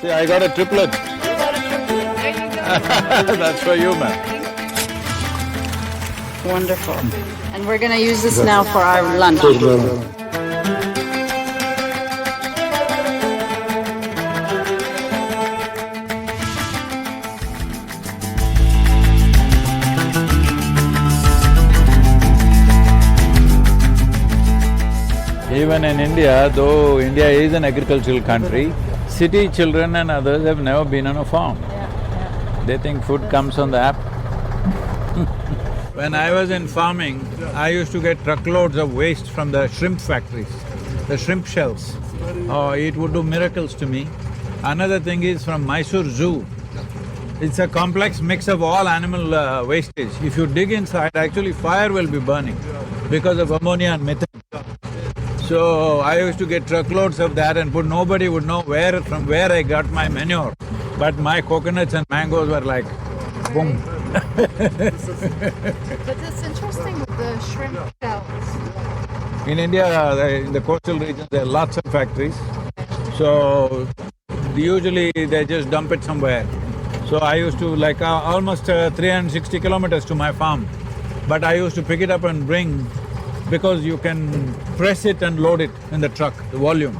See, I got a triplet. There you go. That's for you, man. Wonderful. And we're gonna use this now for our lunch. Even in India, though India is an agricultural country, city children and others have never been on a farm. They think food comes on the app. When I was in farming, I used to get truckloads of waste from the shrimp factories, the shrimp shells. Oh, it would do miracles to me. Another thing is from Mysore Zoo. It's a complex mix of all animal wastage. If you dig inside, actually fire will be burning because of ammonia and methane. So, I used to get truckloads of that and put… nobody would know from where I got my manure. But my coconuts and mangoes were like, boom. But it's interesting with the shrimp shells. In India, in the coastal regions, there are lots of factories. So, usually they just dump it somewhere. So I used to like almost 360 kilometers to my farm. But I used to pick it up and bring because you can press it and load it in the truck, the volume.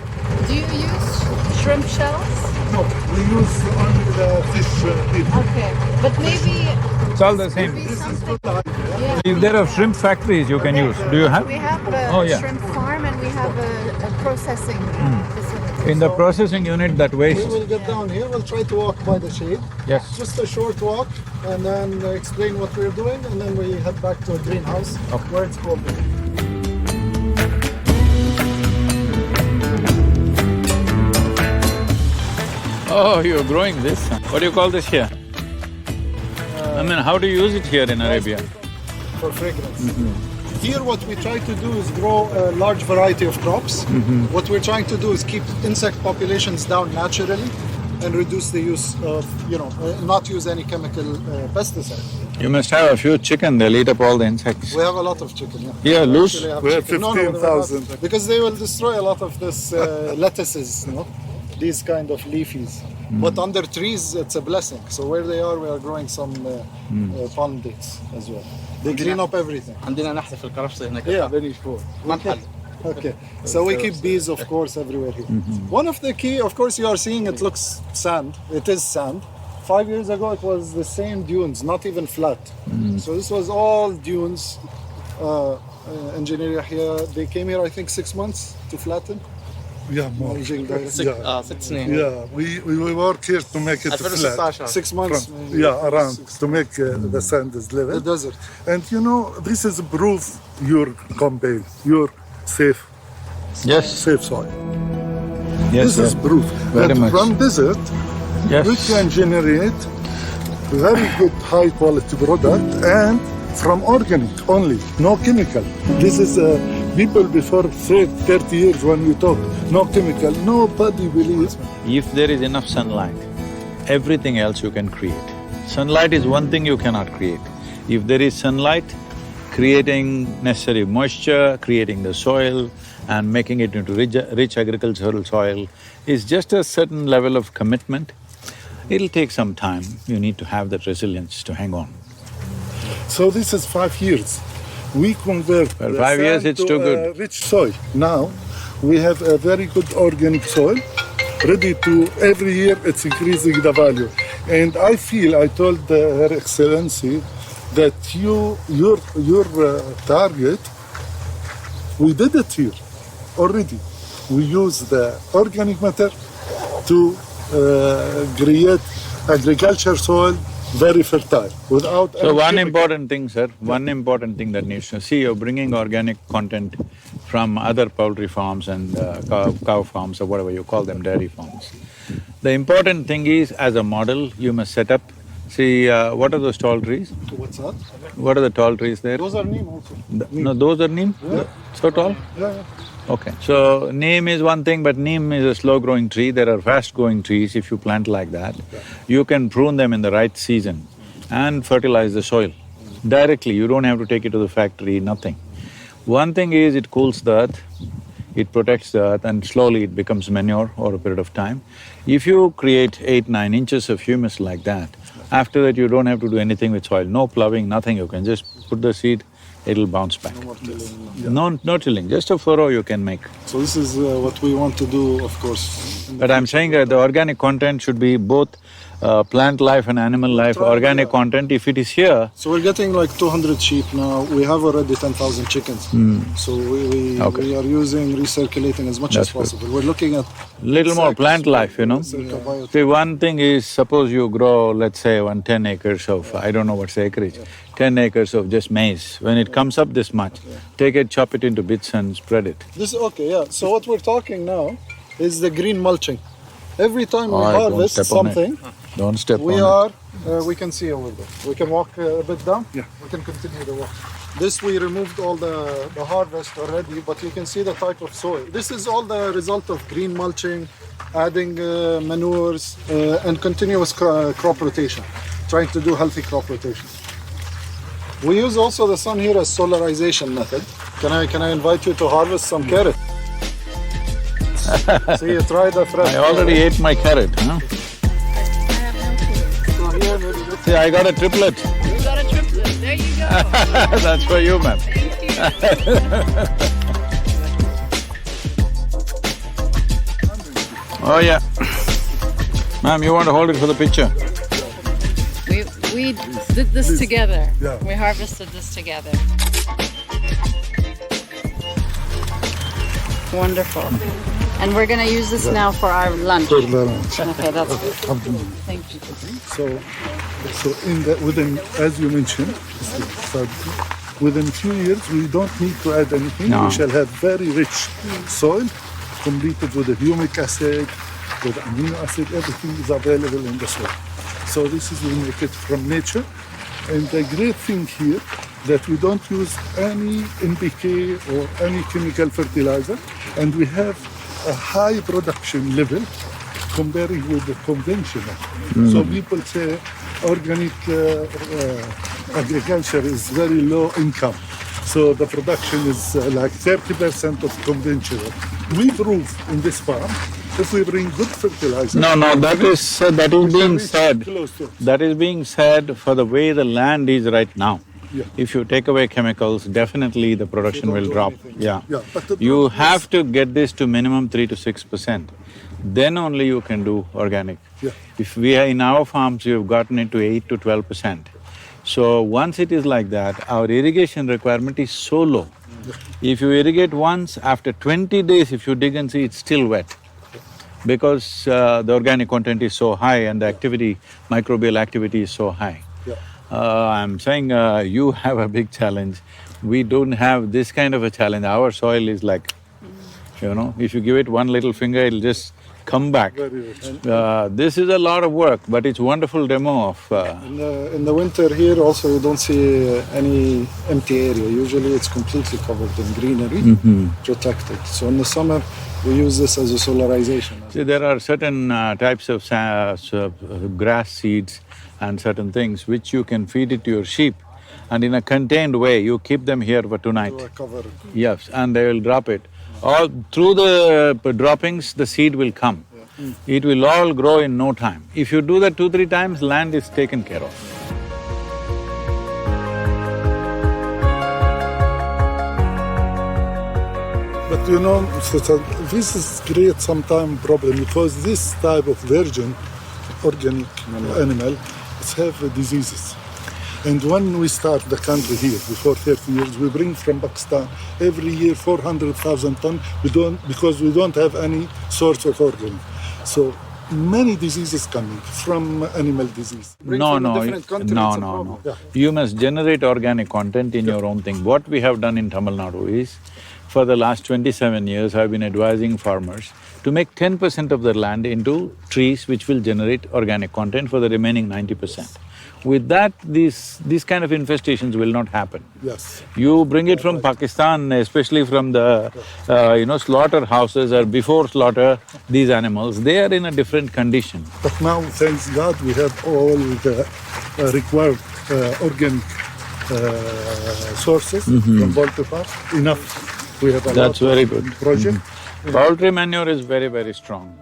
Do you use shrimp shells? No, we use only the fish meat. Okay, but maybe… It's all the same. maybe something… Yeah. If there are shrimp factories you can use, do you have? We have a Oh, yeah. shrimp farm and we have a processing facility. In the processing unit, that We waste… will get down here, we'll try to walk by the shade. Yes. Just a short walk and then explain what we're doing and then we head back to a greenhouse where it's open. Oh, you're growing this? What do you call this here? I mean, how do you use it here in Arabia? For fragrance. Here what we try to do is grow a large variety of crops. What we're trying to do is keep insect populations down naturally and reduce the use of, not use any chemical pesticide. You must have a few chicken, they'll eat up all the insects. We have a lot of chicken, yeah. Yeah, loose? We have 15,000. Because they will destroy a lot of this lettuces, these kind of leafies. But under trees, it's a blessing. So where they are, we are growing some palm dates as well. They clean up everything. عندنا نحل في الكرفس هناك. Yeah. Very cool. ما نحل. Okay, so we keep bees, of course, everywhere here. One of the key, of course, you are seeing it looks sand. It is sand. 5 years ago, it was the same dunes, not even flat. So this was all dunes. Engineer here, they came here, I think, 6 months to flatten. Yeah, more. Managing the- 6 سنين. Yeah, we work here to make it flat. 2016. 6 months. maybe. Yeah, around to make the sand is The level. desert. And this is proof you're campaign, you're safe soil. Yes, This is proof Very that much. from desert Yes. we can generate very good high quality product and from organic only, no chemical. This is people before 30 years when we talk, no chemical, nobody believes. If there is enough sunlight, everything else you can create. Sunlight is one thing you cannot create. If there is sunlight, creating necessary moisture, creating the soil and making it into rich agricultural soil is just a certain level of commitment. It'll take some time, you need to have that resilience to hang on. So this is 5 years. We convert Well, the 5 years, sand it's to too good. a rich soil. Now we have a very good organic soil, ready to every year it's increasing the value. And I feel I told Her Excellency that your target, we did it here already. We use the organic matter to create agriculture soil very fertile without… So one important thing, sir, one important thing that needs to… See, you're bringing organic content from other poultry farms and cow farms or whatever you call them, dairy farms. The important thing is, as a model, you must set up… See, what are those tall trees? What's that? What are the tall trees there? Those are neem also. No, those are neem? Yeah. So tall? Yeah. Okay. So, neem is one thing, but neem is a slow-growing tree. There are fast-growing trees if you plant like that. You can prune them in the right season and fertilize the soil directly. You don't have to take it to the factory, nothing. One thing is it cools the earth. it protects the earth and slowly it becomes manure over a period of time. If you create 8-9 inches of humus like that, after that you don't have to do anything with soil, no ploughing, nothing, you can just put the seed, it'll bounce back. No more tilling. No tilling, just a furrow you can make. So this is what we want to do, of course. But I'm saying that the organic content should be both plant life and animal life, organic content. If it is here… So we're getting like 200 sheep now. We have already 10,000 chickens. So we are using, recirculating as much as possible. We're looking at… Little more plant life, you know. Circa See, one thing is, suppose you grow, let's say, 10 acres of… I don't know what's the acreage, 10 acres of just maize. When it comes up this much, take it, chop it into bits and spread it. This… okay, yeah. So what we're talking now is the green mulching. Every time we Don't harvest step on it. something, Don't step we on are… we can see over there. We can walk a bit down? Yeah. We can continue the walk. This we removed all the harvest already, but you can see the type of soil. This is all the result of green mulching, adding manures, and continuous crop rotation, trying to do healthy crop rotation. We use also the sun here as solarization method. Can I invite you to harvest some carrot? So you try the fresh… I already ate my carrot, huh? See, I got a triplet. You got a triplet. There you go. That's for you, ma'am. Oh, yeah. Ma'am, you want to hold it for the picture? We did this together. Yeah. We harvested this together. Wonderful. And we're gonna use this now for our lunch. Okay, that's good. Thank you. So within, as you mentioned, within few years, we don't need to add anything. No. We shall have very rich soil, completed with the humic acid, with amino acid, everything is available in the soil. So this is we make it from nature. And the great thing here, that we don't use any NPK or any chemical fertilizer, and we have a high production level comparing with the conventional. So people say organic agriculture is very low income. So the production is like 30% of conventional. We prove in this farm, if we bring good fertilizer… No, that is being said. Close to it. That is being said for the way the land is right now. Yeah. If you take away chemicals, definitely the production will drop, yeah. Yeah, but the You problem have to get this to minimum 3 to 6%. Then only you can do organic. Yeah. If we are in our farms, we've gotten it to 8 to 12%. So once it is like that, our irrigation requirement is so low. If you irrigate once, after 20 days if you dig and see, it's still wet. Because the organic content is so high and the activity, microbial activity is so high. Yeah. I'm saying you have a big challenge. We don't have this kind of a challenge. Our soil is like, you know, if you give it one little finger, it'll just come back. Very rich. This is a lot of work, but it's wonderful demo of… In the winter here also you don't see any empty area. Usually it's completely covered in greenery, protected. So in the summer we use this as a solarization. See, there are certain types of grass seeds and certain things which you can feed it to your sheep, and in a contained way, you keep them here for tonight. To cover. Yes, and they will drop it. All through the droppings, the seed will come. It will all grow in no time. If you do that 2-3 times, land is taken care of. But you know, this is create sometime problem because this type of virgin organic animal have diseases. And when we start the country here, before 30 years, we bring from Pakistan every year 400,000 tons. Because we don't have any source of organic. So many diseases coming from animal disease. No. You must generate organic content in your own thing. What we have done in Tamil Nadu is, for the last 27 years, I've been advising farmers to make 10% of their land into trees which will generate organic content for the remaining 90%. With that, these kind of infestations will not happen. Yes. You bring it from Pakistan, especially from the slaughterhouses or before slaughter, these animals, they are in a different condition. But now, thanks God, we have all the required organic sources from poultry farm, enough. We have a That's lot very of good. project. Poultry manure is very, very strong.